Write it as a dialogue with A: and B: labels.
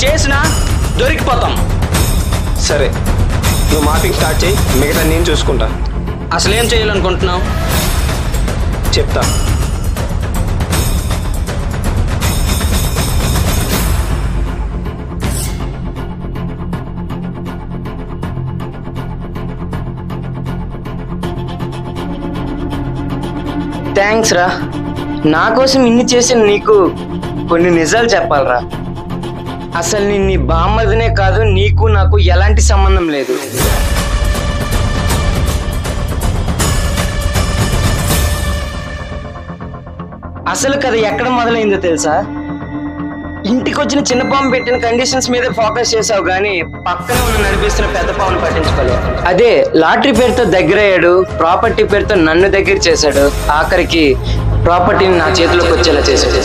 A: చేసినా దొరికిపోతాం.
B: సరే, నువ్వు మాఫింగ్ స్టార్ట్ చేయి, మిగతా నేను చూసుకుంటా.
A: అసలేం చేయాలనుకుంటున్నావు?
B: చెప్తా.
C: థ్యాంక్స్ రా. నా కోసం ఇన్ని చేసిన నీకు కొన్ని నిజాలు చెప్పాలరా. అసలు నేను నీ బామ్మదినే కాదు, నీకు నాకు ఎలాంటి సంబంధం లేదు. అసలు కథ ఎక్కడ మొదలైందో తెలుసా? ఇంటికి వచ్చిన చిన్న పాము పెట్టిన కండిషన్స్ మీద ఫోకస్ చేసావు కానీ పక్కనే ఉన్న నడిపిస్తున్న పెద్ద పామును పట్టించుకోలేదు. అదే లాటరీ పేరుతో దగ్గరయ్యాడు, ప్రాపర్టీ పేరుతో నన్ను దగ్గర చేశాడు, ఆఖరికి ప్రాపర్టీని నా చేతిలోకి వచ్చేలా చేశాడు.